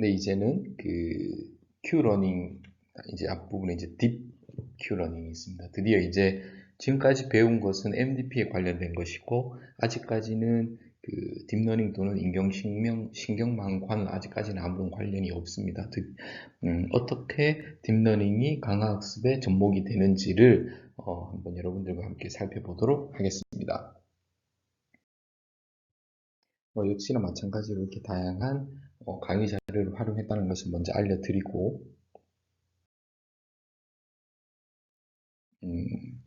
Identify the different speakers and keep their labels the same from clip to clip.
Speaker 1: 근데 이제는 Q러닝, 이제 앞부분에 이제 딥 Q러닝이 있습니다. 드디어 이제 지금까지 배운 것은 MDP에 관련된 것이고, 아직까지는 딥러닝 또는 신경망과는 아직까지는 아무런 관련이 없습니다. 어떻게 딥러닝이 강화학습의 접목이 되는지를 한번 여러분들과 함께 살펴보도록 하겠습니다. 역시나 마찬가지로 이렇게 다양한 강의 자료를 활용했다는 것을 먼저 알려드리고,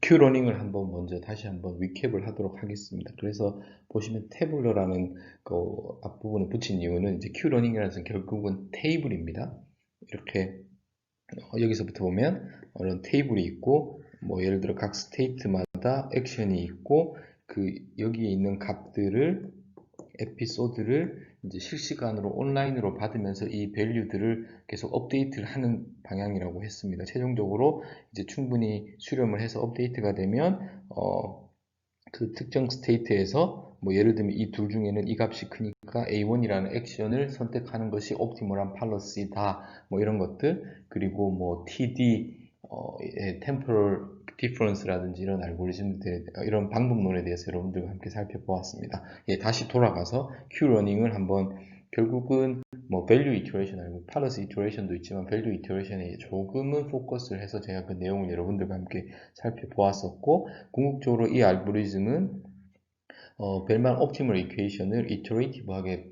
Speaker 1: Q러닝을 먼저 다시 한번 리캡을 하도록 하겠습니다. 그래서 보시면 태블러라는 그 앞부분에 붙인 이유는 이제 Q러닝이라는 것은 결국은 테이블입니다. 이렇게 여기서부터 보면 이런 테이블이 있고, 예를 들어 각 스테이트마다 액션이 있고, 여기에 있는 값들을, 에피소드를 이제 실시간으로 온라인으로 받으면서 이 밸류들을 계속 업데이트를 하는 방향이라고 했습니다. 최종적으로 이제 충분히 수렴을 해서 업데이트가 되면 그 특정 스테이트에서 예를 들면 이 둘 중에는 이 값이 크니까 A1이라는 액션을 선택하는 것이 옵티멀한 팔러시다. 이런 것들, 그리고 TD, temporal difference라든지 이런 알고리즘들, 이런 방법론에 대해서 여러분들과 함께 살펴보았습니다. 다시 돌아가서 Q러닝을 한번, 결국은 value iteration 아니고 policy iteration도 있지만 value iteration에 조금은 포커스를 해서 제가 그 내용을 여러분들과 함께 살펴보았었고, 궁극적으로 이 알고리즘은 벨만 옵티멀 이퀘이션을 이터레이티브하게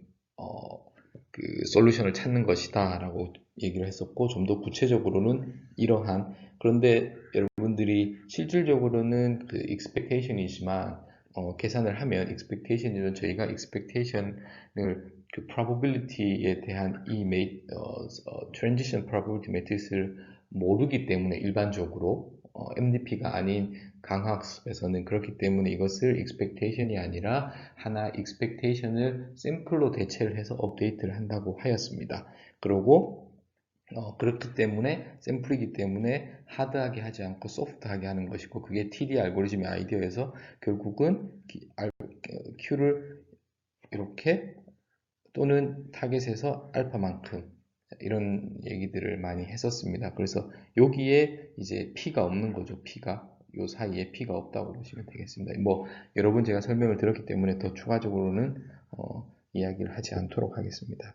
Speaker 1: 솔루션을 찾는 것이다 라고 얘기를 했었고, 좀 더 구체적으로는 이러한, 그런데 여러분들이 실질적으로는 expectation이지만 계산을 하면 expectation은 저희가 expectation을 probability에 대한 이 transition probability matrix를 모르기 때문에, 일반적으로 MDP가 아닌 강학습에서는 그렇기 때문에 이것을 expectation이 아니라 하나 expectation을 샘플로 대체를 해서 업데이트를 한다고 하였습니다. 그리고 그렇기 때문에 샘플이기 때문에 하드하게 하지 않고 소프트하게 하는 것이고, 그게 TD 알고리즘의 아이디어에서 결국은 Q를 이렇게 또는 타겟에서 알파만큼 이런 얘기들을 많이 했었습니다. 그래서 여기에 이제 P가 없는 거죠. 요 사이에 P가 없다고 보시면 되겠습니다. 여러 번 제가 설명을 드렸기 때문에 더 추가적으로는 이야기를 하지 않도록 하겠습니다.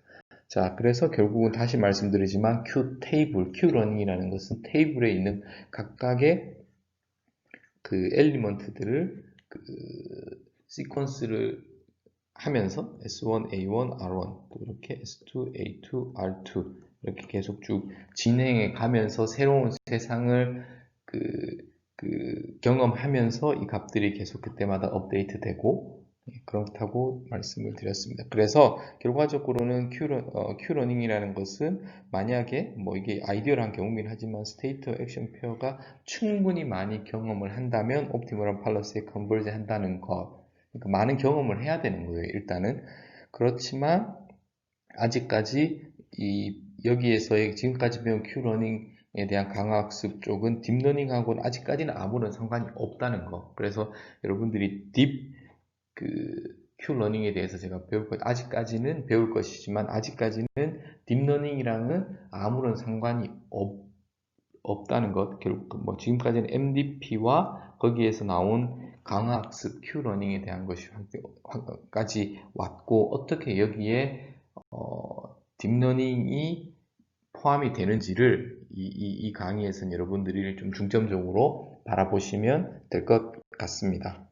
Speaker 1: 자, 그래서 결국은 다시 말씀드리지만 Q러닝이라는 것은 테이블에 있는 각각의 엘리먼트들을 시퀀스를 하면서 S1, A1, R1 또 이렇게 S2, A2, R2 이렇게 계속 쭉 진행해 가면서 새로운 세상을 경험하면서 이 값들이 계속 그때마다 업데이트 되고, 그렇다고 말씀을 드렸습니다. 그래서 결과적으로는 Q러닝이라는 것은 만약에 이게 아이디어한 경우긴 하지만 스테이트 액션 페어가 충분히 많이 경험을 한다면 옵티멀한 팔러스에 컨버지 한다는 것, 그러니까 많은 경험을 해야 되는 거예요, 일단은. 그렇지만 아직까지 여기에서의 지금까지 배운 Q러닝에 대한 강화학습 쪽은 딥러닝하고는 아직까지는 아무런 상관이 없다는 거. 그래서 여러분들이 Q러닝에 대해서 제가 아직까지는 배울 것이지만, 아직까지는 딥러닝이랑은 아무런 상관이 없다는 것. 결국 지금까지는 MDP와 거기에서 나온 강화학습 Q러닝에 대한 것까지 왔고, 어떻게 여기에 딥러닝이 포함이 되는지를 이 강의에서는 여러분들이 좀 중점적으로 바라보시면 될 것 같습니다.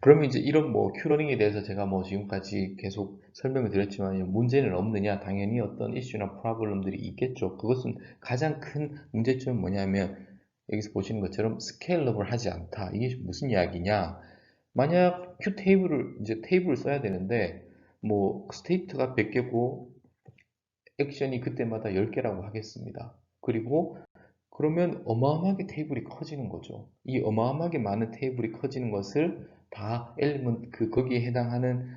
Speaker 1: 그러면 이제 이런 Q러닝에 대해서 제가 지금까지 계속 설명을 드렸지만 문제는 없느냐? 당연히 어떤 이슈나 프로블럼들이 있겠죠. 그것은 가장 큰 문제점은 뭐냐면, 여기서 보시는 것처럼 스케일러블 하지 않다. 이게 무슨 이야기냐? 만약 이제 테이블을 써야 되는데, 스테이트가 100개고 액션이 그때마다 10개라고 하겠습니다. 그러면 어마어마하게 테이블이 커지는 거죠. 이 어마어마하게 많은 테이블이 커지는 것을 다 거기에 해당하는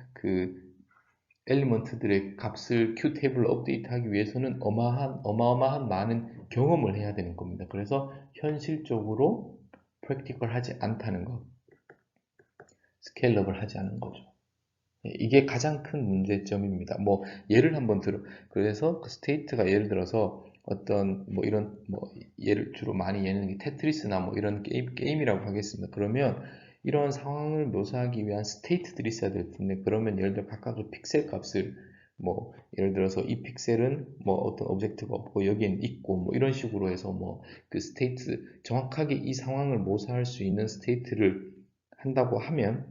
Speaker 1: 엘리먼트들의 값을 Q 테이블로 업데이트하기 위해서는 어마어마한 많은 경험을 해야 되는 겁니다. 그래서 현실적으로 프랙티컬 하지 않다는 것, 스케일업을 하지 않는 거죠. 이게 가장 큰 문제점입니다. 뭐 예를 한번 그래서 그 스테이트가 예를 들어서 어떤 뭐 이런 뭐 예를 주로 많이 예는 테트리스나 뭐 이런 게임이라고 하겠습니다. 그러면 이런 상황을 묘사하기 위한 스테이트들이 있어야 될 텐데, 그러면 예를 들어 각각의 픽셀 값을 뭐 예를 들어서 이 픽셀은 뭐 어떤 오브젝트가 없고 여기엔 있고 뭐 이런 식으로 해서 뭐 그 스테이트 정확하게 이 상황을 묘사할 수 있는 스테이트를 한다고 하면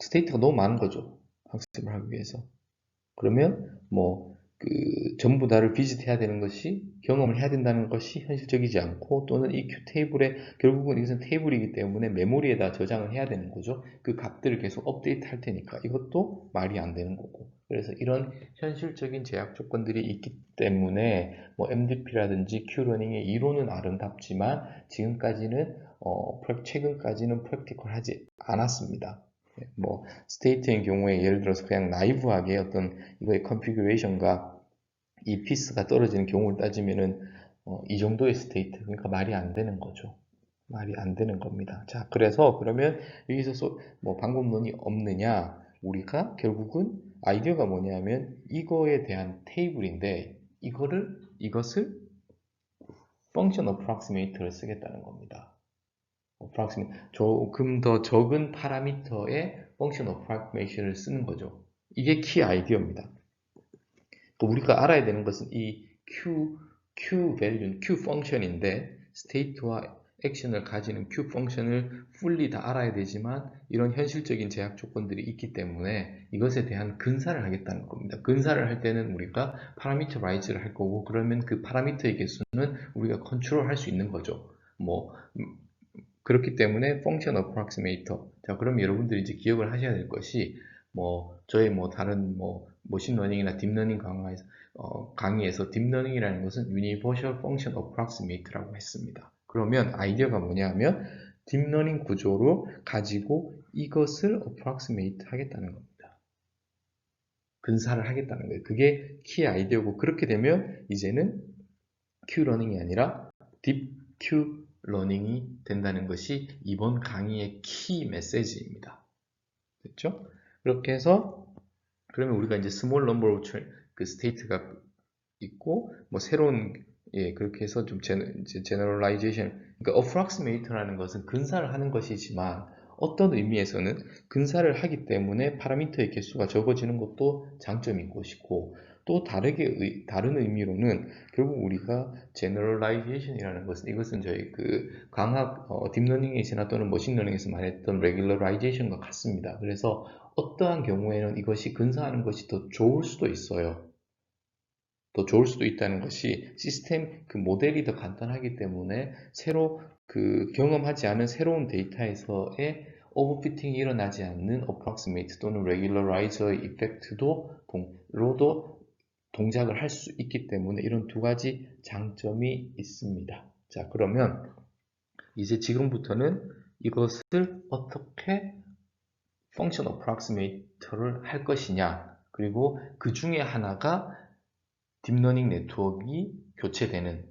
Speaker 1: 스테이트가 너무 많은 거죠. 학습을 하기 위해서. 그러면 뭐 그 전부 다를 비짓해야 되는 것이, 경험을 해야 된다는 것이 현실적이지 않고, 또는 이 큐 테이블에 결국은 이것은 테이블이기 때문에 메모리에다 저장을 해야 되는 거죠. 그 값들을 계속 업데이트 할 테니까 이것도 말이 안 되는 거고. 그래서 이런 현실적인 제약 조건들이 있기 때문에 뭐 MDP라든지 큐러닝의 이론은 아름답지만 지금까지는 최근까지는 프랙티컬하지 않았습니다. 뭐 스테이트인 경우에 예를 들어서 그냥 나이브하게 어떤 이거의 컨피규레이션과 이 피스가 떨어지는 경우를 따지면은 이 정도의 스테이트, 그러니까 말이 안 되는 거죠. 말이 안 되는 겁니다. 자, 그래서 그러면 여기서 뭐 방법론이 없느냐? 우리가 결국은 아이디어가 뭐냐면 이거에 대한 테이블인데 이것을 펑션 어프락시메이터를 쓰겠다는 겁니다. 조금 더 적은 파라미터의 펑션 어프로크시메이션을 쓰는 거죠. 이게 키 아이디어입니다. 또 우리가 알아야 되는 것은 이 Q 밸류, Q 펑션인데 스테이트와 액션을 가지는 Q 펑션을 fully 다 알아야 되지만 이런 현실적인 제약 조건들이 있기 때문에 이것에 대한 근사를 하겠다는 겁니다. 근사를 할 때는 우리가 파라미터라이즈를 할 거고, 그러면 그 파라미터의 개수는 우리가 컨트롤 할 수 있는 거죠. 뭐 그렇기 때문에 펑션 어프락시메이터. 자, 그럼 여러분들이 이제 기억을 하셔야 될 것이 뭐 저희 뭐 다른 뭐 머신러닝이나 딥러닝 강의에서 딥러닝이라는 것은 유니버셜 펑션 어프락시메이터라고 했습니다. 그러면 아이디어가 뭐냐면 딥러닝 구조로 가지고 이것을 어프락시메이트 하겠다는 겁니다. 근사를 하겠다는 거예요. 그게 키 아이디어고, 그렇게 되면 이제는 Q러닝이 아니라 딥 Q 러닝이 된다는 것이 이번 강의의 키 메시지입니다. 됐죠? 그렇게 해서 그러면 우리가 이제 스몰 넘버 그 스테이트가 있고 뭐 새로운 그렇게 해서 좀 제너럴라이제이션, 그러니까 approximate라는 것은 근사를 하는 것이지만 어떤 의미에서는 근사를 하기 때문에 파라미터의 개수가 적어지는 것도 장점인 것이고, 또 다른 의미로는 결국 우리가 generalization이라는 것은, 이것은 저희 그 강학 딥러닝에서나 또는 머신러닝에서 말했던 regularization 과 같습니다. 그래서 어떠한 경우에는 이것이 근사하는 것이 더 좋을 수도 있어요. 더 좋을 수도 있다는 것이 시스템 그 모델이 더 간단하기 때문에 새로 그 경험하지 않은 새로운 데이터에서의 오버피팅이 일어나지 않는 approximate 또는 regularizer 이펙트로도 동작을 할 수 있기 때문에 이런 두 가지 장점이 있습니다. 자, 그러면 이제 지금부터는 이것을 어떻게 펑션 어프락시메이터를 할 것이냐, 그리고 그 중에 하나가 딥러닝 네트워크가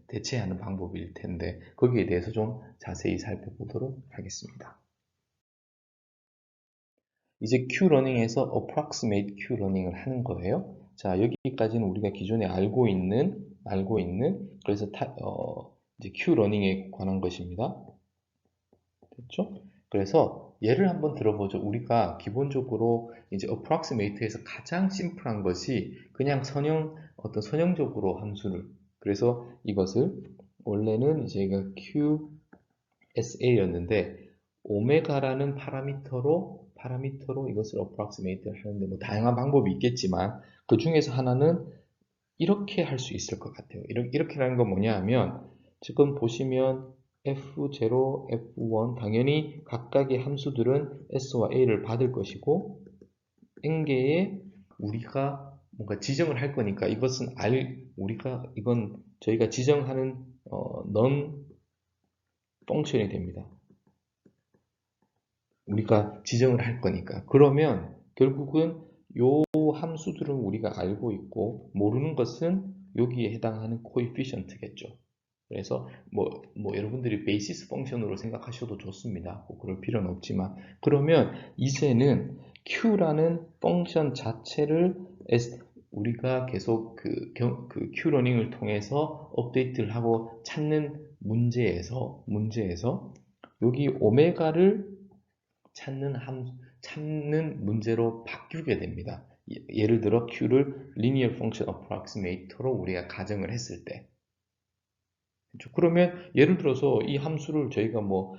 Speaker 1: 대체하는 방법일 텐데 거기에 대해서 좀 자세히 살펴보도록 하겠습니다. 이제 Q러닝에서 approximate Q러닝을 하는 거예요. 자, 여기까지는 우리가 기존에 알고 있는 그래서 이제 Q러닝에 관한 것입니다. 됐죠? 그래서 예를 한번 들어보죠. 우리가 기본적으로 이제 approximate에서 가장 심플한 것이 그냥 어떤 선형적으로 함수를, 그래서 이것을 원래는 저희가 QSA였는데 오메가라는 파라미터로 이것을 approximate 하는데 뭐 다양한 방법이 있겠지만 그 중에서 하나는 이렇게 할 수 있을 것 같아요. 이렇게라는 건 뭐냐 하면 지금 보시면 F0, F1 당연히 각각의 함수들은 S와 A를 받을 것이고 n개의 우리가 뭔가 지정을 할 거니까 이것은 이건 저희가 지정하는 non 펑션이 됩니다. 우리가 지정을 할 거니까. 그러면 결국은 요 함수들은 우리가 알고 있고 모르는 것은 여기에 해당하는 코에피션트겠죠. 그래서 뭐 여러분들이 베이시스 펑션으로 생각하셔도 좋습니다. 뭐 그럴 필요는 없지만, 그러면 이제는 Q라는 펑션 자체를 우리가 계속 그 Q러닝을 통해서 업데이트를 하고 찾는 문제에서 여기 오메가를 찾는 문제로 바뀌게 됩니다. 예를 들어 Q를 linear function approximator로 우리가 가정을 했을 때, 그렇죠? 그러면 예를 들어서 이 함수를 저희가 뭐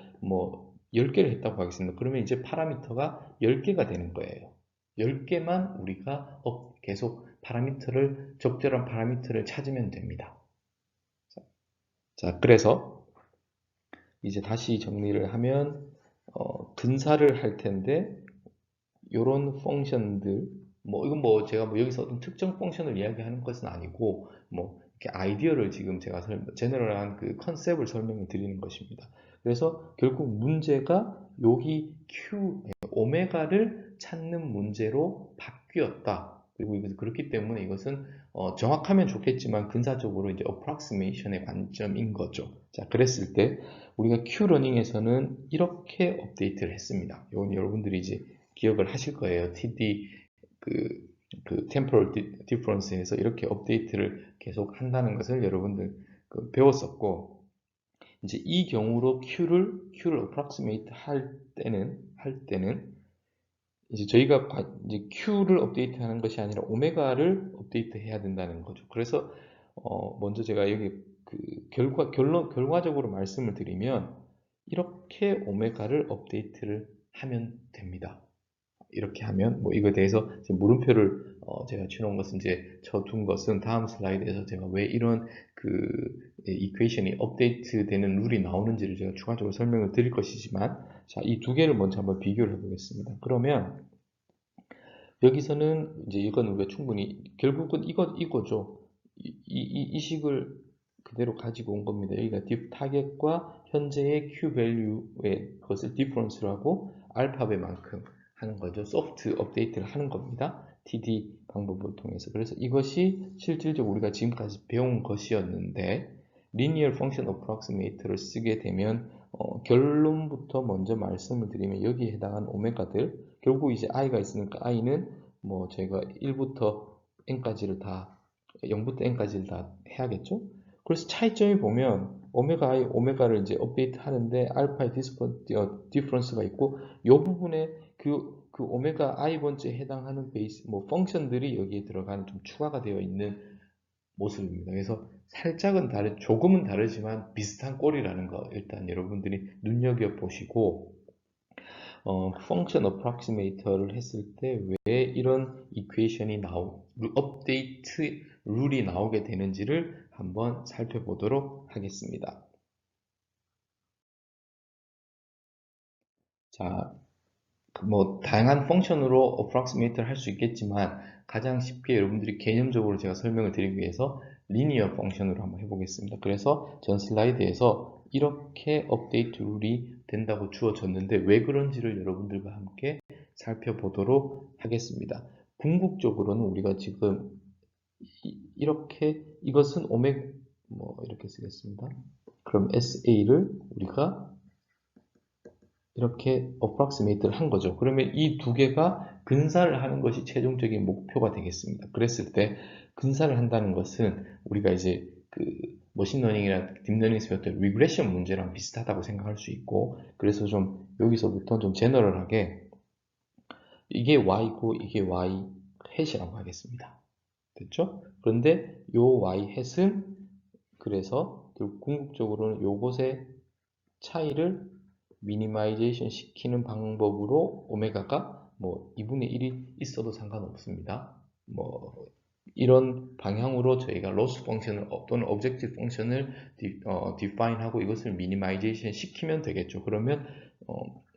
Speaker 1: 10개를 했다고 하겠습니다. 그러면 이제 파라미터가 10개가 되는 거예요. 10개만 우리가 계속 적절한 파라미터를 찾으면 됩니다. 자, 그래서 이제 다시 정리를 하면 근사를 할 텐데, 이런 펑션들, 이건 제가 여기서 어떤 특정 펑션을 이야기하는 것은 아니고, 이렇게 아이디어를 지금 제가 제너럴한 그 컨셉을 설명을 드리는 것입니다. 그래서 결국 문제가 여기 오메가를 찾는 문제로 바뀌었다. 그리고 그렇기 때문에 이것은 정확하면 좋겠지만 근사적으로 이제 approximation의 관점인 거죠. 자, 그랬을 때 우리가 Q러닝에서는 이렇게 업데이트를 했습니다. 이건 여러분들이 이제 기억을 하실 거예요. TD 그 temporal difference에서 이렇게 업데이트를 계속 한다는 것을 여러분들 배웠었고, 이제 이 경우로 Q를 approximate 할 때는 이제 저희가 이제 Q를 업데이트하는 것이 아니라 오메가를 업데이트해야 된다는 거죠. 그래서 먼저 제가 여기 결과적으로 말씀을 드리면 이렇게 오메가를 업데이트를 하면 됩니다. 이렇게 하면 이거에 대해서 지금 물음표를 제가 쳐놓은 것은 쳐둔 것은 다음 슬라이드에서 제가 왜 이런 이퀘이션이 업데이트 되는 룰이 나오는지를 제가 추가적으로 설명을 드릴 것이지만, 자, 이 두 개를 먼저 한번 비교를 해보겠습니다. 그러면 여기서는 이제 이건 우리가 충분히 결국은 이거죠. 이 식을 그대로 가지고 온 겁니다. 여기가 타겟과 현재의 Q 밸류의 것을 디퍼런스라고 알파벳만큼 하는 거죠. 소프트 업데이트를 하는 겁니다. TD 방법을 통해서. 그래서 이것이 실질적으로 우리가 지금까지 배운 것이었는데, linear function approximator를 쓰게 되면 결론부터 먼저 말씀을 드리면 여기에 해당하는 오메가들, 결국 이제 i가 있으니까 i는 저희가 1부터 n까지를 다 0부터 n까지를 다 해야겠죠. 그래서 차이점이 보면 오메가를 이제 업데이트 하는데 알파의 디퍼런스가 있고, 이 부분에 그 오메가 i 번째에 해당하는 베이스 펑션들이 여기에 들어가는 좀 추가가 되어 있는 모습입니다. 그래서 조금은 다르지만 비슷한 꼴이라는 거 일단 여러분들이 눈여겨 보시고, 펑션 어프락시메이터를 했을 때 왜 이런 이퀘이션이 업데이트 룰이 나오게 되는지를 한번 살펴보도록 하겠습니다. 자, 다양한 펑션으로 어프락시메이터를 할 수 있겠지만 가장 쉽게 여러분들이 개념적으로 제가 설명을 드리기 위해서 리니어 펑션으로 한번 해보겠습니다. 그래서 전 슬라이드에서 이렇게 업데이트 룰이 된다고 주어졌는데 왜 그런지를 여러분들과 함께 살펴보도록 하겠습니다. 궁극적으로는 우리가 지금 이것은 이렇게 쓰겠습니다. 그럼 SA를 우리가 이렇게 approximate를 한 거죠. 그러면 이 두 개가 근사를 하는 것이 최종적인 목표가 되겠습니다. 그랬을 때 근사를 한다는 것은 우리가 이제 머신러닝이나 딥러닝에서 배웠던 리그레션 문제랑 비슷하다고 생각할 수 있고, 그래서 좀 여기서부터 좀 제너럴하게 이게 y고 이게 y 햇이라고 하겠습니다. 됐죠? 그런데 요 y 햇은 그래서 궁극적으로는 요것의 차이를 미니마이제이션 시키는 방법으로 오메가가 2분의 1이 있어도 상관없습니다. 이런 방향으로 저희가 로스 펑션을 또는 오브젝티브 펑션을 디파인하고 이것을 미니마이제이션 시키면 되겠죠. 그러면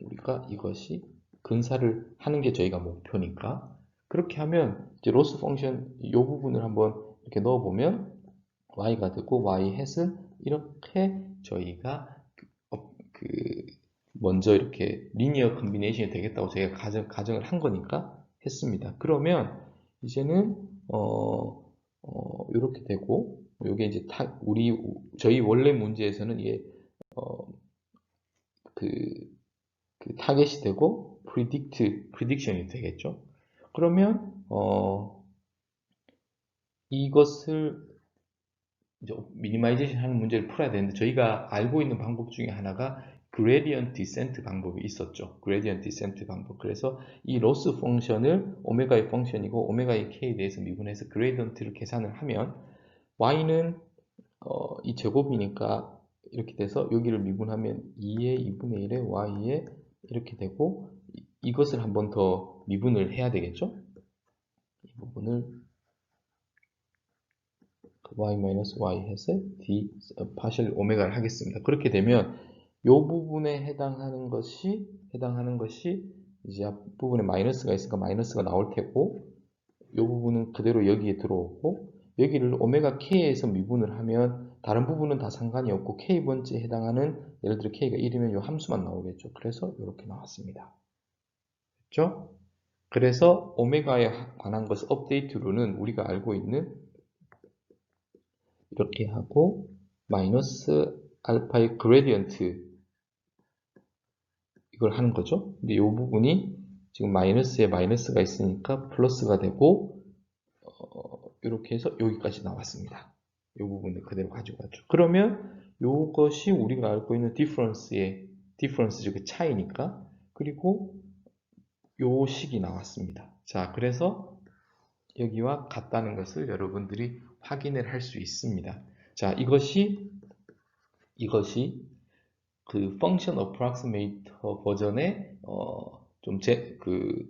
Speaker 1: 우리가 이것이 근사를 하는 게 저희가 목표니까, 그렇게 하면 이제 로스 펑션 이 부분을 한번 이렇게 넣어보면 y가 되고 y 햇은 이렇게 저희가 먼저 이렇게 리니어 컨비네이션이 되겠다고 제가 가정을 한 거니까 했습니다. 그러면 이제는 이렇게 되고, 요게 이제 저희 원래 문제에서는 이게 그, 그 타겟이 되고 prediction이 되겠죠. 그러면 이것을 이제 미니마이제이션 하는 문제를 풀어야 되는데 저희가 알고 있는 방법 중에 하나가 그레디언트 디센트 방법이 있었죠. 그레디언트 디센트 방법. 그래서 이 로스 펑션을 오메가의 펑션이고 오메가의 k에 대해서 미분해서 그레디언트를 계산을 하면 y는 이 제곱이니까 이렇게 돼서 여기를 미분하면 2의 2분의 1에 y에 이렇게 되고 이것을 한 번 더 미분을 해야 되겠죠. 이 부분을 y-y 해서 d 파셜 오메가를 하겠습니다. 그렇게 되면 이 부분에 해당하는 것이 이제 앞부분에 마이너스가 있으니까 마이너스가 나올 테고 이 부분은 그대로 여기에 들어오고 여기를 오메가 k에서 미분을 하면 다른 부분은 다 상관이 없고 k번째에 해당하는 예를 들어 k가 1이면 이 함수만 나오겠죠. 그래서 이렇게 나왔습니다. 그렇죠? 그래서 오메가에 관한 것을 업데이트로는 우리가 알고 있는 이렇게 하고 마이너스 알파의 그레디언트 이걸 하는 거죠. 근데 이 부분이 지금 마이너스에 마이너스가 있으니까 플러스가 되고 이렇게 해서 여기까지 나왔습니다. 이 부분을 그대로 가지고 왔죠. 그러면 이것이 우리가 알고 있는 디퍼런스 즉 차이니까 그리고 요 식이 나왔습니다. 자, 그래서 여기와 같다는 것을 여러분들이 확인을 할 수 있습니다. 자, 이것이 그 Function Approximator 버전의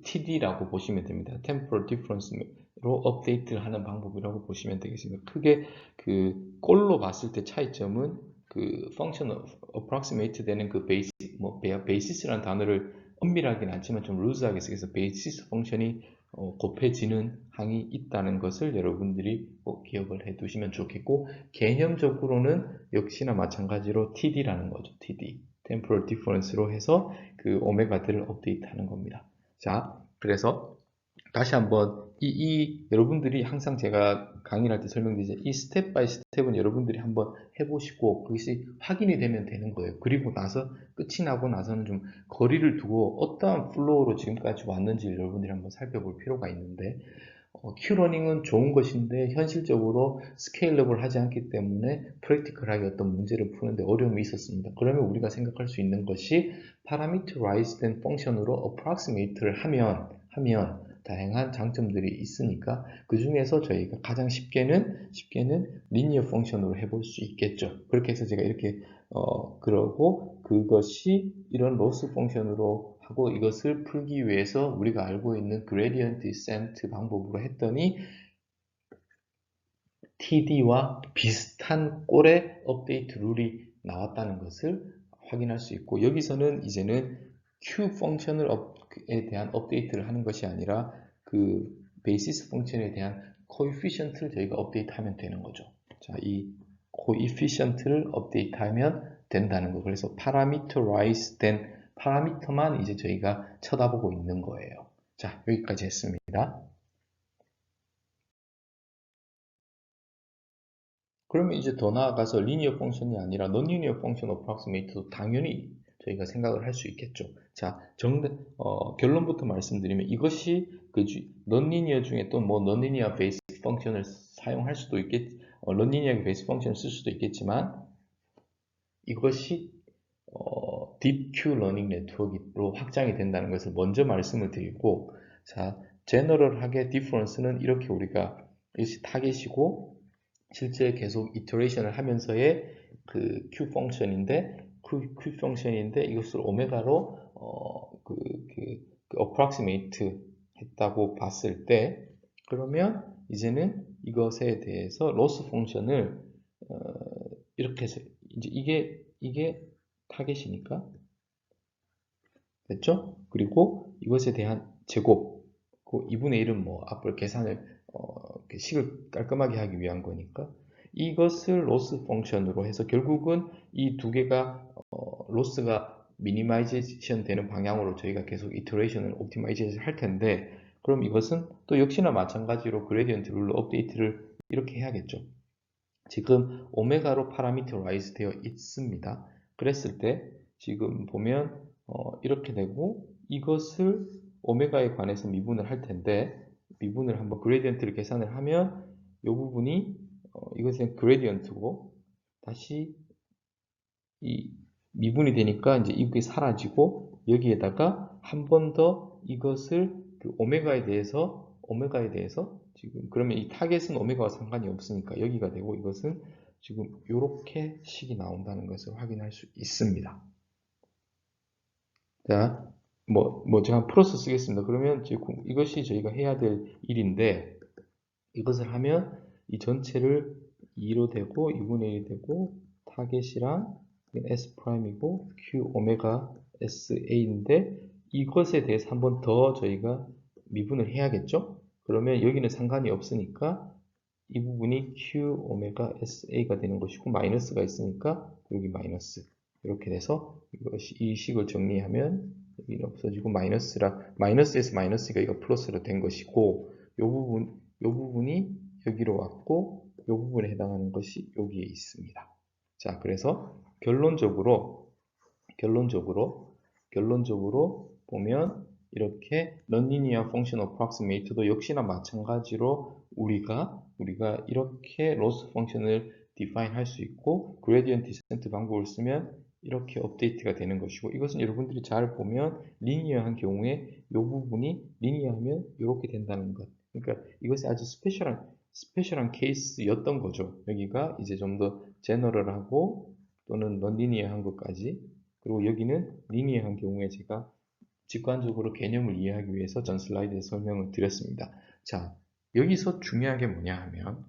Speaker 1: TD라고 보시면 됩니다. Temporal Difference로 업데이트를 하는 방법이라고 보시면 되겠습니다. 크게 그 꼴로 봤을 때 차이점은 그 Function Approximate 되는 그 베이시스라는 단어를 엄밀하긴 않지만 좀 루즈하게 쓰여서 베이시스 펑션이 곱해지는 항이 있다는 것을 여러분들이 꼭 기억을 해 두시면 좋겠고 개념적으로는 역시나 마찬가지로 TD라는 거죠. TD, Temporal Difference로 해서 그 오메가들을 업데이트하는 겁니다. 자, 그래서 다시 한번 여러분들이 항상 제가 강의를 할 때 설명드리죠. 이 스텝 바이 스텝은 여러분들이 한번 해보시고 그것이 확인이 되면 되는 거예요. 그리고 나서 끝이 나고 나서는 좀 거리를 두고 어떠한 플로우로 지금까지 왔는지 여러분들이 한번 살펴볼 필요가 있는데 큐러닝은 좋은 것인데 현실적으로 스케일러블 하지 않기 때문에 프랙티컬하게 어떤 문제를 푸는데 어려움이 있었습니다. 그러면 우리가 생각할 수 있는 것이 parameterized 된 펑션으로 approximate를 하면 다양한 장점들이 있으니까 그 중에서 저희가 가장 쉽게는 리니어 펑션으로 해볼 수 있겠죠. 그렇게 해서 제가 이렇게 그러고 그것이 이런 로스 펑션으로 하고 이것을 풀기 위해서 우리가 알고 있는 그레디언트 디센트 방법으로 했더니 TD와 비슷한 꼴의 업데이트 룰이 나왔다는 것을 확인할 수 있고 여기서는 이제는 Q 펑션에 대한 업데이트를 하는 것이 아니라 그 베이시스 펑션에 대한 코에피션트를 저희가 업데이트하면 되는 거죠. 자, 이 코에피션트를 업데이트하면 된다는 거. 그래서 parameterized 된 파라미터만 이제 저희가 쳐다보고 있는 거예요. 자, 여기까지 했습니다. 그러면 이제 더 나아가서 리니어 펑션이 아니라 non-linear function approximate도 당연히 저희가 생각을 할 수 있겠죠. 자, 결론부터 말씀드리면 이것이 non-linear 중에 또 뭐 non-linear base function을 사용할 수도 non-linear base function을 쓸 수도 있겠지만 이것이 Deep Q Learning Network로 확장이 된다는 것을 먼저 말씀을 드리고 자, 제너럴하게 디퍼런스는 이렇게 우리가 이것이 타겟이고 실제 계속 이터레이션을 하면서의 그 Q 펑션인데 이것을 오메가로 approximate 했다고 봤을 때 그러면 이제는 이것에 대해서 로스 펑션을 이렇게 해서 이제 이게 타겟이니까 됐죠? 그리고 이것에 대한 제곱 그 2분의 1은 뭐 앞으로 계산을 식을 깔끔하게 하기 위한 거니까 이것을 로스 펑션으로 해서 결국은 이 두 개가 로스가 미니마이제이션 되는 방향으로 저희가 계속 이터레이션을 옵티마이제이션 할 텐데 그럼 이것은 또 역시나 마찬가지로 그레디언트 룰로 업데이트를 이렇게 해야겠죠. 지금 오메가로 파라미터라이즈 되어 있습니다. 그랬을 때 지금 보면 이렇게 되고 이것을 오메가에 관해서 미분을 할 텐데 미분을 한번 그레디언트를 계산을 하면 이 부분이 이것은 그레디언트고 다시 이 미분이 되니까 이제 이게 사라지고 여기에다가 한 번 더 이것을 그 오메가에 대해서 지금 그러면 이 타겟은 오메가와 상관이 없으니까 여기가 되고 이것은 지금 이렇게 식이 나온다는 것을 확인할 수 있습니다. 자, 제가 플러스 쓰겠습니다. 그러면 지금 이것이 저희가 해야 될 일인데 이것을 하면 이 전체를 2로 되고 2분의 1이 되고 타겟이랑 S'이고 Q 오메가 SA인데 이것에 대해서 한 번 더 저희가 미분을 해야겠죠? 그러면 여기는 상관이 없으니까 이 부분이 Q 오메가 SA가 되는 것이고 마이너스가 있으니까 여기 마이너스 이렇게 돼서 이 식을 정리하면 여기는 없어지고 마이너스에서 마이너스가 이거 플러스로 된 것이고 요 부분이 여기로 왔고 이 부분에 해당하는 것이 여기에 있습니다. 자, 그래서 결론적으로 보면 이렇게 non-linear function approximate도 역시나 마찬가지로 우리가 이렇게 로스 펑션을 define 할 수 있고 gradient descent 방법을 쓰면 이렇게 업데이트가 되는 것이고 이것은 여러분들이 잘 보면 리니어한 경우에 이 부분이 리니어하면 이렇게 된다는 것. 그러니까 이것이 아주 스페셜한 케이스였던 거죠. 여기가 이제 좀 더 제너럴하고 또는 non-linear한 것까지 그리고 여기는 리니어한 경우에 제가 직관적으로 개념을 이해하기 위해서 전 슬라이드에 설명을 드렸습니다. 자, 여기서 중요한 게 뭐냐 하면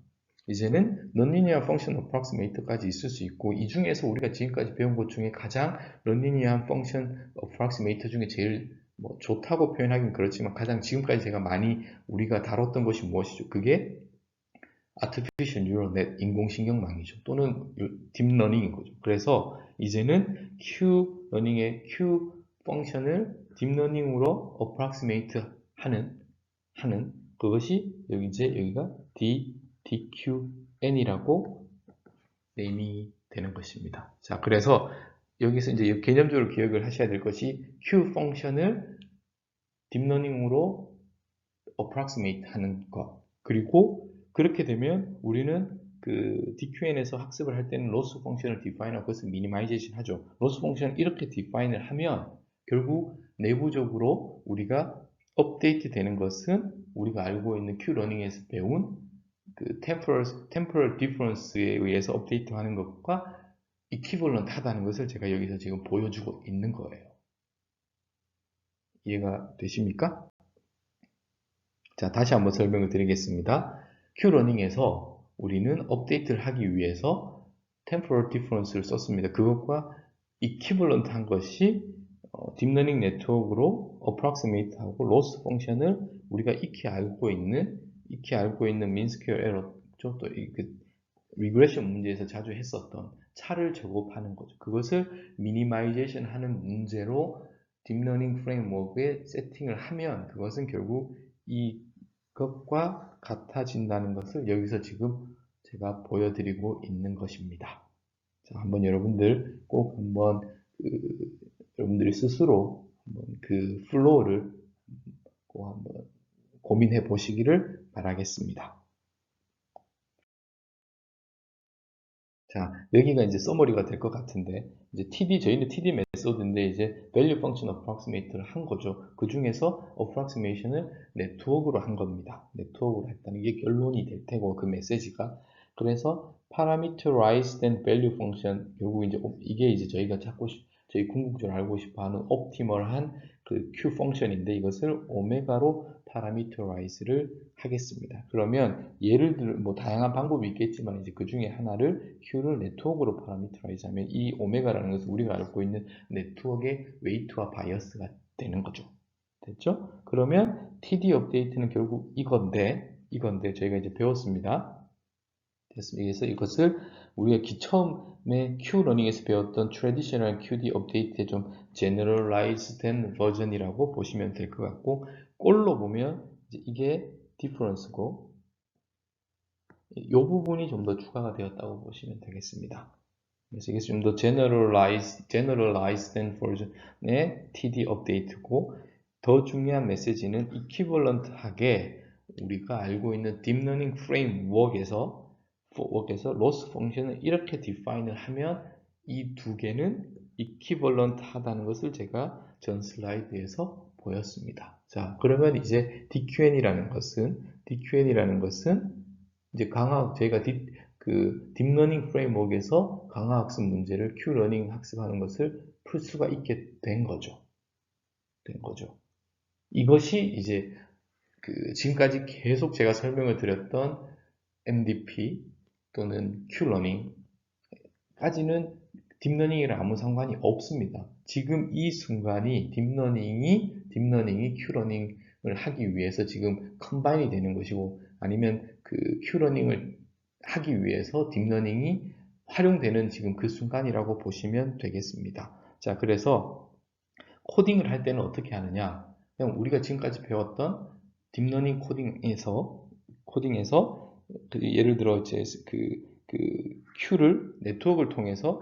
Speaker 1: 이제는 non-linear function approximate까지 있을 수 있고 이 중에서 우리가 지금까지 배운 것 중에 가장 non-linear function approximate 중에 제일 좋다고 표현하긴 그렇지만 가장 지금까지 제가 많이 우리가 다뤘던 것이 무엇이죠? 그게 Artificial Neural Net 인공신경망이죠. 또는 딥러닝인 거죠. 그래서 이제는 Q러닝의 Q 펑션을 딥러닝으로 approximate 하는 그것이 여기가 DQN이라고 네이밍이 되는 것입니다. 자, 그래서 여기서 이제 개념적으로 기억을 하셔야 될 것이 Q 펑션을 딥러닝으로 approximate 하는 것. 그리고 그렇게 되면 우리는 그 DQN에서 학습을 할 때는 로스 펑션을 디파인하고 그것을 미니마이제이션 하죠. 로스 펑션을 이렇게 디파인을 하면 결국 내부적으로 우리가 업데이트 되는 것은 우리가 알고 있는 Q러닝에서 배운 그 temporal difference에 의해서 업데이트 하는 것과 equivalent 하다는 것을 제가 여기서 지금 보여주고 있는 거예요. 이해가 되십니까? 자, 다시 한번 설명을 드리겠습니다. Q러닝에서 우리는 업데이트를 하기 위해서 temporal difference를 썼습니다. 그것과 equivalent 한 것이 딥러닝 네트워크로 approximate 하고 loss 펑션을 우리가 익히 알고 있는 mean square error, 또 regression 문제에서 자주 했었던 차를 제곱하는 거죠. 그것을 minimization 하는 문제로 딥러닝 프레임워크에 세팅을 하면 그것은 결국 이것과 같아진다는 것을 여기서 지금 제가 보여드리고 있는 것입니다. 자, 한번 여러분들 꼭 한번 여러분들이 스스로 한번 그 플로우를 꼭 한번 고민해 보시기를 바라겠습니다. 자, 여기가 이제 서머리가 될 것 같은데, 이제 저희는 TD 메소드인데, 이제 value function approximate를 한 거죠. 그 중에서 approximation을 네트워크로 한 겁니다. 네트워크로 했다는 게 결론이 될 테고, 그 메시지가. 그래서 parameterized and value function, 결국 이게 이제 저희가 저희 궁극적으로 알고 싶어 하는 옵티멀한 그 Q 펑션인데, 이것을 오메가로 parameterize를 하겠습니다. 그러면 예를 들어 다양한 방법이 있겠지만 이제 그 중에 하나를 Q를 네트워크로 parameterize 하면 이 오메가라는 것은 우리가 알고 있는 네트워크의 웨이트와 바이어스가 되는 거죠. 됐죠? 그러면 TD 업데이트는 결국 이건데 저희가 이제 배웠습니다. 됐습니다. 그래서 이것을 우리가 처음에 Q러닝에서 배웠던 traditional QD 업데이트의 좀 generalized 된 버전이라고 보시면 될 것 같고 꼴로 보면 이게 difference고 이 부분이 좀 더 추가가 되었다고 보시면 되겠습니다. 그래서 이게 좀 더 generalized version의 TD 업데이트고, 더 중요한 메시지는 equivalent하게 우리가 알고 있는 딥러닝 프레임워크에서 loss 펑션을 이렇게 define을 하면 이 두 개는 equivalent 하다는 것을 제가 전 슬라이드에서 보였습니다. 자, 그러면 이제 DQN이라는 것은 이제 저희가 딥러닝 프레임워크에서 강화학습 문제를 큐러닝 학습하는 것을 풀 수가 있게 된 거죠. 이것이 이제 지금까지 계속 제가 설명을 드렸던 MDP 또는 큐러닝까지는 딥러닝이랑 아무 상관이 없습니다. 지금 이 순간이 딥러닝이 큐러닝을 하기 위해서 지금 컴바인이 되는 것이고, 아니면 큐러닝을 하기 위해서 딥러닝이 활용되는 지금 그 순간이라고 보시면 되겠습니다. 자, 그래서 코딩을 할 때는 어떻게 하느냐? 그냥 우리가 지금까지 배웠던 딥러닝 코딩에서 예를 들어 이제 Q를 네트워크를 통해서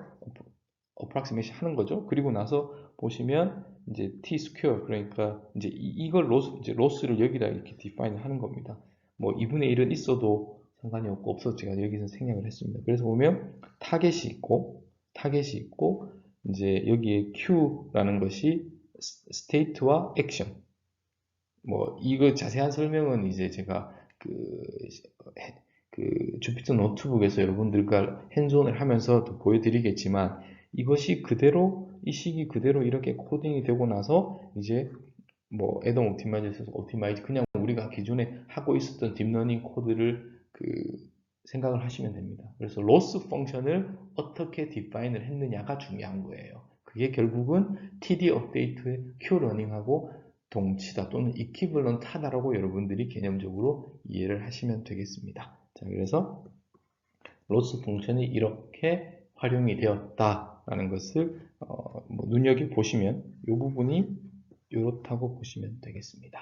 Speaker 1: 어프락시메이션 하는 거죠. 그리고 나서 보시면 이제 T 스퀘어, 그러니까 이제 이걸 로스를 여기다 이렇게 디파인 하는 겁니다. 뭐 2분의 1은 있어도 상관이 없고 없어도 제가 여기서 생략을 했습니다. 그래서 보면 타겟이 있고 이제 여기에 Q라는 것이 스테이트와 액션. 뭐 이거 자세한 설명은 이제 제가 주피터 노트북에서 여러분들과 핸즈온을 하면서 또 보여드리겠지만, 이것이 그대로 이 식이 그대로 이렇게 코딩이 되고 나서 이제 뭐 애덤 옵티마이즈 그냥 우리가 기존에 하고 있었던 딥러닝 코드를 생각을 하시면 됩니다. 그래서 로스 펑션을 어떻게 디파인을 했느냐가 중요한 거예요. 그게 결국은 TD 업데이트의 Q러닝하고 동치다 또는 이퀴벌런트하다라고 여러분들이 개념적으로 이해를 하시면 되겠습니다. 자, 그래서 로스 펑션이 이렇게 활용이 되었다라는 것을 뭐 눈여겨보시면 이 부분이 이렇다고 보시면 되겠습니다.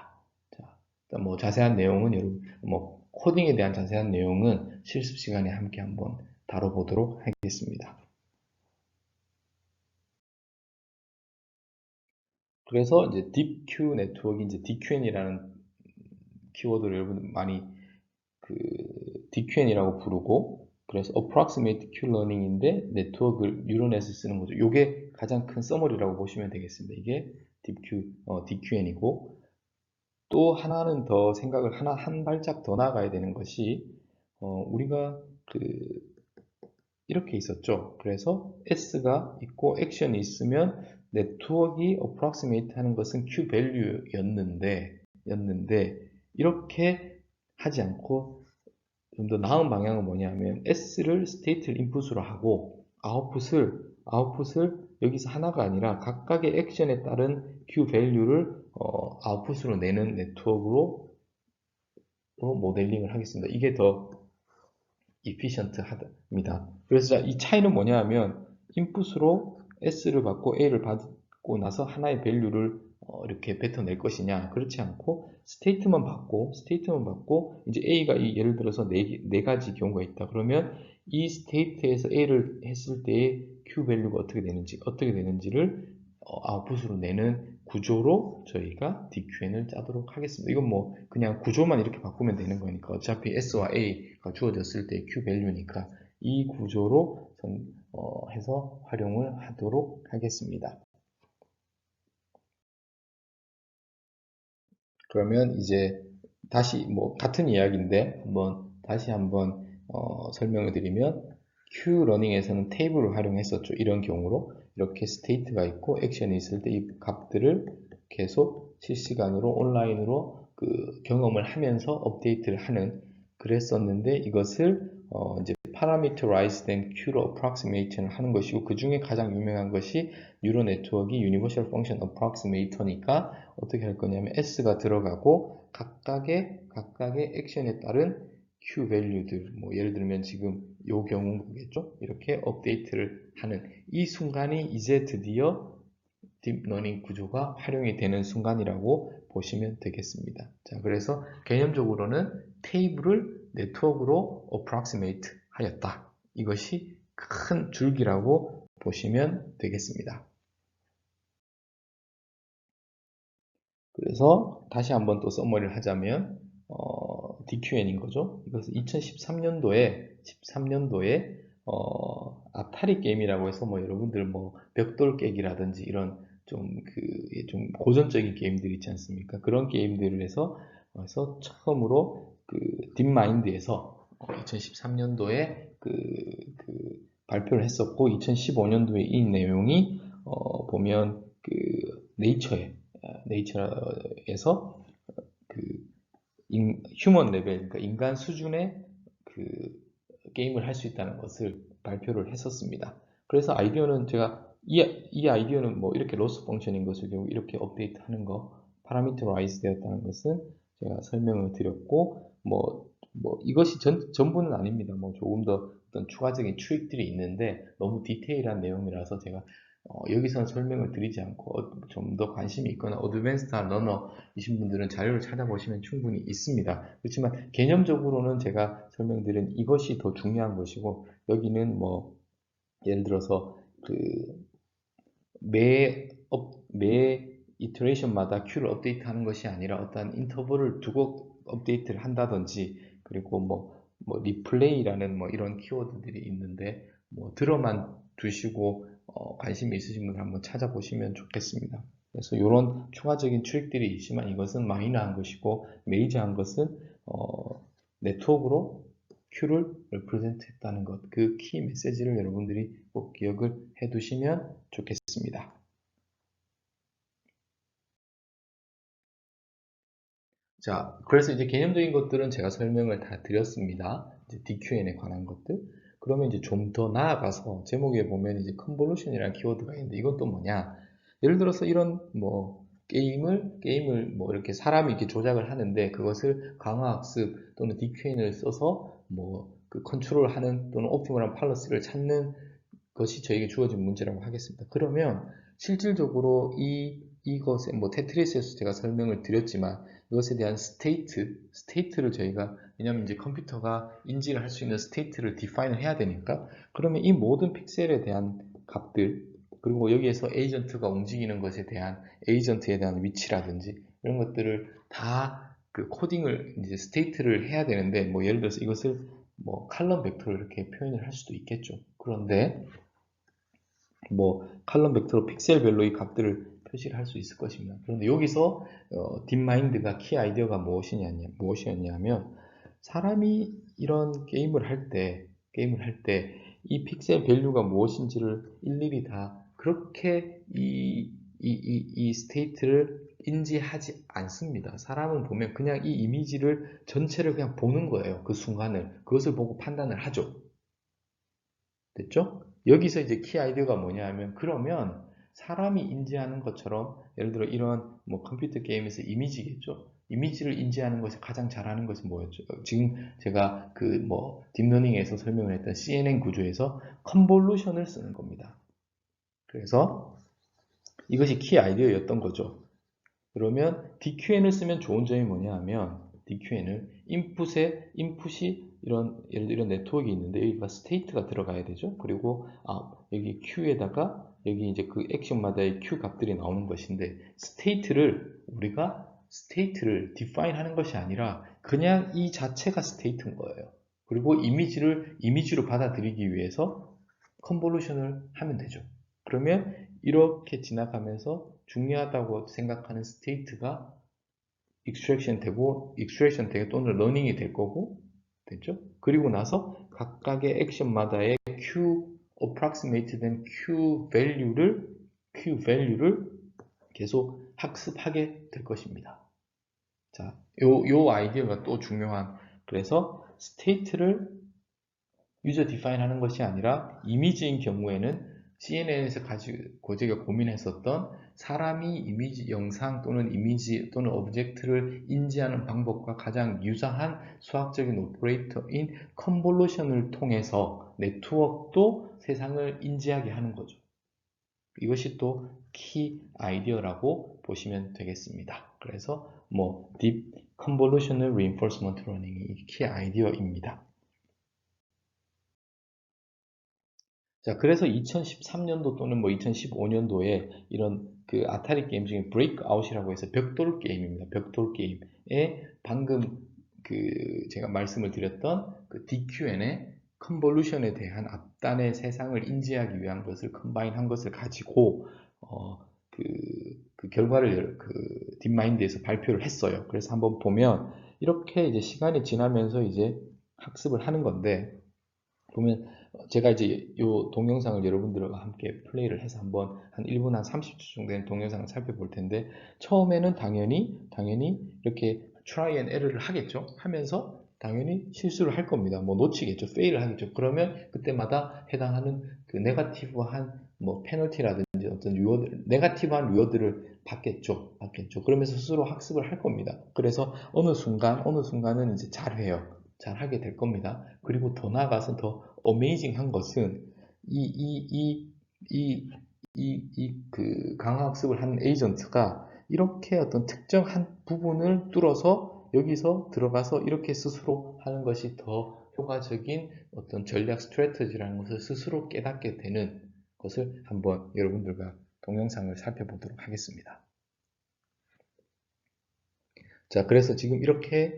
Speaker 1: 자, 뭐 자세한 내용은 여러분 뭐 코딩에 대한 자세한 내용은 실습 시간에 함께 한번 다뤄보도록 하겠습니다. 그래서 이제 딥Q 네트워크, 이제 DQN이라는 키워드를 여러분 많이 DQN이라고 부르고, 그래서 Approximate Q Learning인데 네트워크를 뉴런넷을 쓰는 거죠. 이게 가장 큰 서머리라고 보시면 되겠습니다. 이게 DQN이고, 또 하나는 더 생각을 한 발짝 더 나가야 되는 것이 우리가 이렇게 있었죠. 그래서 S가 있고 액션이 있으면 네트워크가 approximate 하는 것은 Q value였는데 이렇게 하지 않고 좀 더 나은 방향은 뭐냐면 S를 state를 인풋으로 하고 아웃풋을 여기서 하나가 아니라 각각의 액션에 따른 Q value를 아웃풋으로 내는 네트워크로 모델링을 하겠습니다. 이게 더 efficient합니다. 그래서 이 차이는 뭐냐 하면 인풋으로 S를 받고 A를 받고 나서 하나의 밸류를 이렇게 뱉어낼 것이냐, 그렇지 않고 스테이트만 받고 이제 A가 예를 들어서 네 가지 경우가 있다. 그러면 이 스테이트에서 A를 했을 때의 Q 밸류가 어떻게 되는지를 아웃풋으로 내는 구조로 저희가 DQN을 짜도록 하겠습니다. 이건 뭐 그냥 구조만 이렇게 바꾸면 되는 거니까 어차피 S와 A가 주어졌을 때 Q 밸류니까 이 구조로 해서 활용을 하도록 하겠습니다. 그러면 이제 다시 뭐 같은 이야기인데 다시 한번 설명을 드리면, Q러닝에서는 테이블을 활용했었죠. 이런 경우로 이렇게 스테이트가 있고 액션이 있을 때 이 값들을 계속 실시간으로 온라인으로 경험을 하면서 업데이트를 하는 그랬었는데, 이것을 이제 parameterized Q로 approximation을 하는 것이고, 그 중에 가장 유명한 것이 뉴럴 네트워크 Universal Function Approximator니까 어떻게 할 거냐면 S가 들어가고 각각의 액션에 따른 Q 밸류들, 뭐 예를 들면 지금 요 경우겠죠. 이렇게 업데이트를 하는 이 순간이 이제 드디어 딥러닝 구조가 활용이 되는 순간이라고 보시면 되겠습니다. 자, 그래서 개념적으로는 테이블을 네트워크로 approximate 하였다. 이것이 큰 줄기라고 보시면 되겠습니다. 그래서 다시 한번 또 서머리를 하자면 DQN인 거죠. 이것은 2013년도에 아타리 게임이라고 해서 뭐 여러분들 뭐 벽돌 깨기라든지 이런 좀 고전적인 게임들 있지 않습니까? 그런 게임들을 해서 처음으로 그 딥마인드에서 2013년도에 발표를 했었고 2015년도에 이 내용이 보면 네이처에서 휴먼 레벨, 그러니까 인간 수준의 게임을 할 수 있다는 것을 발표를 했었습니다. 그래서 아이디어는 제가 이 아이디어는 뭐 이렇게 로스 펑션인 것을 결국 이렇게 업데이트하는 거, 파라미터라이즈 되었다는 것은 제가 설명을 드렸고 뭐 이것이 전부는 아닙니다. 뭐 조금 더 어떤 추가적인 추익들이 있는데 너무 디테일한 내용이라서 제가 여기서는 설명을 드리지 않고 좀 더 관심이 있거나 어드밴스드한 러너이신 분들은 자료를 찾아보시면 충분히 있습니다. 그렇지만 개념적으로는 제가 설명드린 이것이 더 중요한 것이고 여기는 뭐 예를 들어서 매 이터레이션마다 큐를 업데이트하는 것이 아니라 어떤 인터벌을 두고 업데이트를 한다든지 그리고 뭐 리플레이라는 뭐 이런 키워드들이 있는데 뭐 들어만 두시고 관심이 있으신 분들 한번 찾아보시면 좋겠습니다. 그래서 이런 추가적인 추익들이 있지만 이것은 마이너한 것이고 메이저한 것은 네트워크로 Q를 represent 했다는 것, 그 키 메시지를 여러분들이 꼭 기억을 해 두시면 좋겠습니다. 자, 그래서 이제 개념적인 것들은 제가 설명을 다 드렸습니다. 이제 DQN에 관한 것들. 그러면 이제 좀 더 나아가서 제목에 보면 이제 컨볼루션이라는 키워드가 있는데 이건 또 뭐냐? 예를 들어서 이런 뭐 게임을 뭐 이렇게 사람이 이렇게 조작을 하는데 그것을 강화학습 또는 DQN을 써서 뭐 그 컨트롤하는 또는 옵티멀한 팔러스를 찾는 것이 저에게 주어진 문제라고 하겠습니다. 그러면 실질적으로 이것에 뭐 테트리스에서 제가 설명을 드렸지만 이것에 대한 스테이트를 저희가 왜냐하면 이제 컴퓨터가 인지를 할 수 있는 스테이트를 디파인을 해야 되니까 그러면 이 모든 픽셀에 대한 값들 그리고 여기에서 에이전트가 움직이는 것에 대한 에이전트에 대한 위치라든지 이런 것들을 다 그 코딩을 이제 스테이트를 해야 되는데 뭐 예를 들어서 이것을 뭐 칼럼 벡터로 이렇게 표현을 할 수도 있겠죠. 그런데 뭐 칼럼 벡터로 픽셀별로 이 값들을 표시를 할 수 있을 것입니다. 그런데 여기서 딥마인드가 키 아이디어가 무엇이었냐면 사람이 이런 게임을 할 때 이 픽셀 밸류가 무엇인지를 일일이 다 그렇게 이 스테이트를 인지하지 않습니다. 사람은 보면 그냥 이 이미지를 전체를 그냥 보는 거예요. 그 순간을 그것을 보고 판단을 하죠. 됐죠? 여기서 이제 키 아이디어가 뭐냐 하면 그러면 사람이 인지하는 것처럼 예를 들어 이런 뭐 컴퓨터 게임에서 이미지겠죠? 이미지를 인지하는 것이 가장 잘하는 것은 뭐였죠? 지금 제가 그 뭐 딥러닝에서 설명을 했던 CNN 구조에서 컨볼루션을 쓰는 겁니다. 그래서 이것이 키 아이디어였던 거죠. 그러면 DQN을 쓰면 좋은 점이 뭐냐 하면 DQN을 인풋이 예를 들어 이런 네트워크가 있는데 여기가 스테이트가 들어가야 되죠. 그리고 여기 Q에다가 여기 이제 그 액션마다의 Q 값들이 나오는 것인데 우리가 스테이트를 define 하는 것이 아니라 그냥 이 자체가 스테이트인 거예요. 그리고 이미지로 받아들이기 위해서 컨볼루션을 하면 되죠. 그러면 이렇게 지나가면서 중요하다고 생각하는 스테이트가 익스트랙션 되고 또는 러닝이 될 거고 됐죠? 그리고 나서 각각의 액션마다의 approximate 된 Q value를 계속 학습하게 될 것입니다. 자, 요 아이디어가 또 중요한 그래서 스테이트를 유저 디파인 하는 것이 아니라 이미지인 경우에는 CNN에서 가지고 제가 고민했었던 사람이 이미지, 영상 또는 이미지 또는 오브젝트를 인지하는 방법과 가장 유사한 수학적인 오퍼레이터인 컨볼루션을 통해서 네트워크도 세상을 인지하게 하는 거죠. 이것이 또 키 아이디어라고 보시면 되겠습니다. 그래서 뭐 Deep Convolutional Reinforcement Learning이 키 아이디어입니다. 자, 그래서 2013년도 또는 뭐 2015년도에 이런 그 아타리 게임 중에 브레이크아웃이라고 해서 벽돌 게임입니다. 벽돌 게임에 방금 그 제가 말씀을 드렸던 그 DQN의 컨볼루션에 대한 앞단의 세상을 인지하기 위한 것을 컴바인한 것을 가지고 그 결과를 그 딥마인드에서 발표를 했어요. 그래서 한번 보면 이렇게 이제 시간이 지나면서 이제 학습을 하는 건데 보면 제가 이제 이 동영상을 여러분들과 함께 플레이를 해서 한번 한 1분 한 30초 정도 된 동영상을 살펴볼 텐데 처음에는 당연히 이렇게 try and error를 하겠죠. 하면서 당연히 실수를 할 겁니다. 뭐 놓치겠죠. fail을 하겠죠. 그러면 그때마다 해당하는 그 네거티브한 뭐 페널티라든지 어떤 리워드, 네거티브한 리워드를 받겠죠. 그러면서 스스로 학습을 할 겁니다. 그래서 어느 순간은 이제 잘해요. 잘 하게 될 겁니다. 그리고 더 나아가서 더 어메이징한 것은 그 강화학습을 하는 에이전트가 이렇게 어떤 특정한 부분을 뚫어서 여기서 들어가서 이렇게 스스로 하는 것이 더 효과적인 어떤 전략 스트래터지라는 것을 스스로 깨닫게 되는 것을 한번 여러분들과 동영상을 살펴보도록 하겠습니다. 자, 그래서 지금 이렇게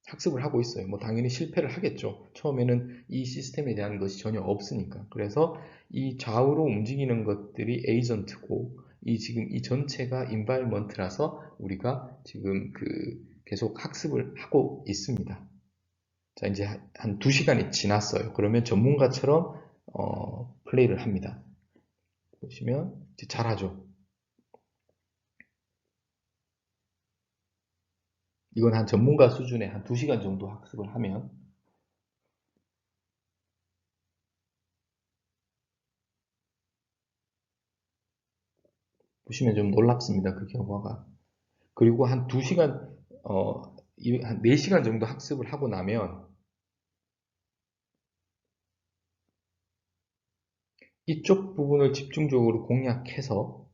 Speaker 1: 학습을 하고 있어요. 뭐 당연히 실패를 하겠죠. 처음에는 이 시스템에 대한 것이 전혀 없으니까. 그래서 이 좌우로 움직이는 것들이 에이전트고 지금 이 전체가 인바이먼트라서 우리가 지금 계속 학습을 하고 있습니다. 자, 이제 한 2시간이 지났어요. 그러면 전문가처럼 플레이를 합니다. 보시면 이제 잘하죠. 이건 한 전문가 수준의 한 2시간 정도 학습을 하면 보시면 좀 놀랍습니다. 그 결과가. 그리고 한 2시간, 한 4시간 정도 학습을 하고 나면 이쪽 부분을 집중적으로 공략해서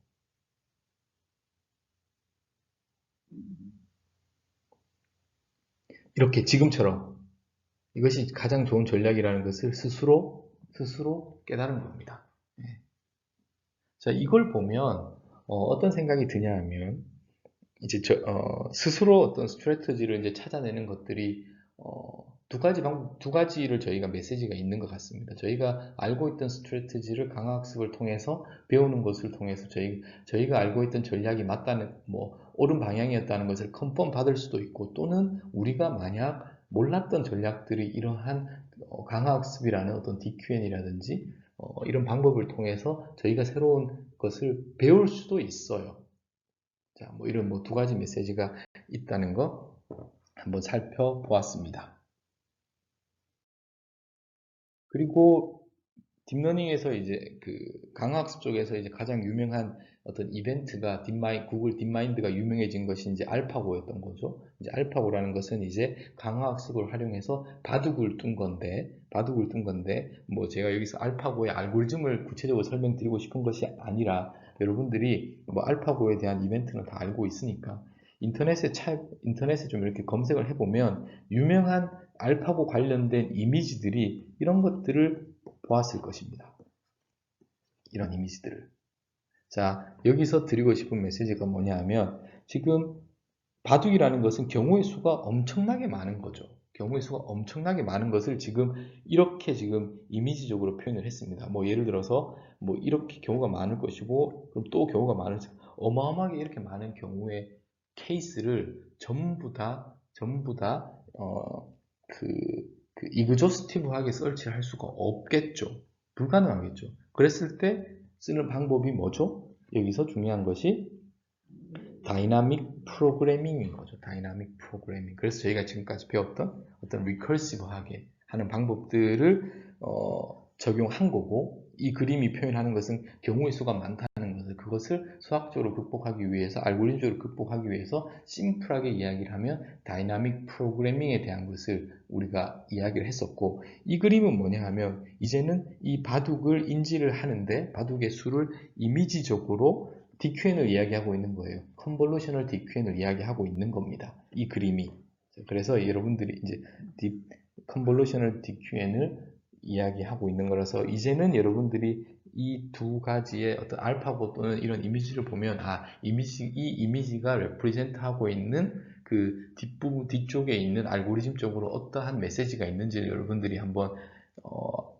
Speaker 1: 이렇게 지금처럼 이것이 가장 좋은 전략이라는 것을 스스로 깨달은 겁니다. 자, 이걸 보면 어떤 생각이 드냐 하면 이제 스스로 어떤 스트래티지를 이제 찾아내는 것들이 두 가지를 저희가 메시지가 있는 것 같습니다. 저희가 알고 있던 스트래티지를 강화학습을 통해서 배우는 것을 통해서 저희가 알고 있던 전략이 맞다는 뭐 옳은 방향이었다는 것을 컨펌 받을 수도 있고 또는 우리가 만약 몰랐던 전략들이 이러한 강화학습이라는 어떤 DQN이라든지 이런 방법을 통해서 저희가 새로운 것을 배울 수도 있어요. 자, 뭐 이런 뭐 2가지 메시지가 있다는 거 한번 살펴보았습니다. 그리고 딥러닝에서 이제 그 강화학습 쪽에서 이제 가장 유명한 어떤 이벤트가 구글 딥마인드가 유명해진 것이 이제 알파고였던 거죠. 이제 알파고라는 것은 이제 강화학습을 활용해서 바둑을 둔 건데 뭐 제가 여기서 알파고의 알고리즘을 구체적으로 설명드리고 싶은 것이 아니라 여러분들이 뭐 알파고에 대한 이벤트는 다 알고 있으니까 인터넷에 좀 이렇게 검색을 해보면 유명한 알파고 관련된 이미지들이 이런 것들을 보았을 것입니다. 이런 이미지들을. 자, 여기서 드리고 싶은 메시지가 뭐냐 하면 지금 바둑이라는 것은 경우의 수가 엄청나게 많은 거죠. 경우의 수가 엄청나게 많은 것을 지금 이렇게 지금 이미지적으로 표현을 했습니다. 뭐 예를 들어서 뭐 이렇게 경우가 많을 것이고 그럼 또 경우가 많을 어마어마하게 이렇게 많은 경우의 케이스를 전부 다 이그조스티브하게 설치를 할 수가 없겠죠. 불가능하겠죠. 그랬을 때 쓰는 방법이 뭐죠? 여기서 중요한 것이 다이나믹 프로그래밍인 거죠. 다이나믹 프로그래밍. 그래서 저희가 지금까지 배웠던 어떤 리커시브하게 하는 방법들을 적용한 거고 이 그림이 표현하는 것은 경우의 수가 많다는 것을 그것을 수학적으로 극복하기 위해서 알고리즘적으로 극복하기 위해서 심플하게 이야기를 하면 다이나믹 프로그래밍에 대한 것을 우리가 이야기를 했었고 이 그림은 뭐냐 하면 이제는 이 바둑을 인지를 하는데 바둑의 수를 이미지적으로 DQN을 이야기하고 있는 거예요. 컨볼루셔널 DQN을 이야기하고 있는 겁니다. 이 그림이. 그래서 여러분들이 이제 컨볼루셔널 DQN을 이야기하고 있는 거라서 이제는 여러분들이 이 두 가지의 어떤 알파고 또는 이런 이미지를 보면 이 이미지가 레프리젠트 하고 있는 그 뒷부분 뒤쪽에 있는 알고리즘 쪽으로 어떠한 메시지가 있는지를 여러분들이 한번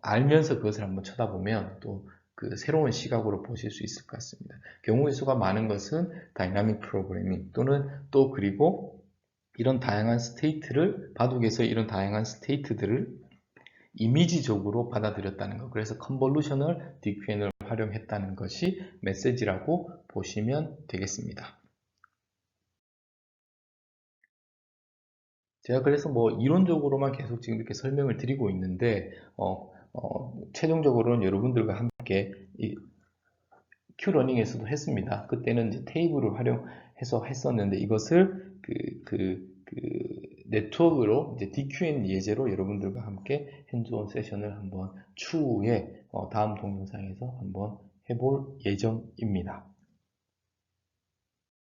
Speaker 1: 알면서 그것을 한번 쳐다보면 또 그 새로운 시각으로 보실 수 있을 것 같습니다. 경우의 수가 많은 것은 다이나믹 프로그래밍 또는 또 그리고 이런 다양한 스테이트를 바둑에서 이런 다양한 스테이트들을 이미지적으로 받아들였다는 것. 그래서 컨볼루셔널 DQN을 활용했다는 것이 메시지라고 보시면 되겠습니다. 제가 그래서 뭐 이론적으로만 계속 지금 이렇게 설명을 드리고 있는데 최종적으로는 여러분들과 함께 이 큐러닝에서도 했습니다. 그때는 이제 테이블을 활용해서 했었는데 이것을 네트워크로 이제 DQN 예제로 여러분들과 함께 핸즈온 세션을 한번 추후에 다음 동영상에서 한번 해볼 예정입니다.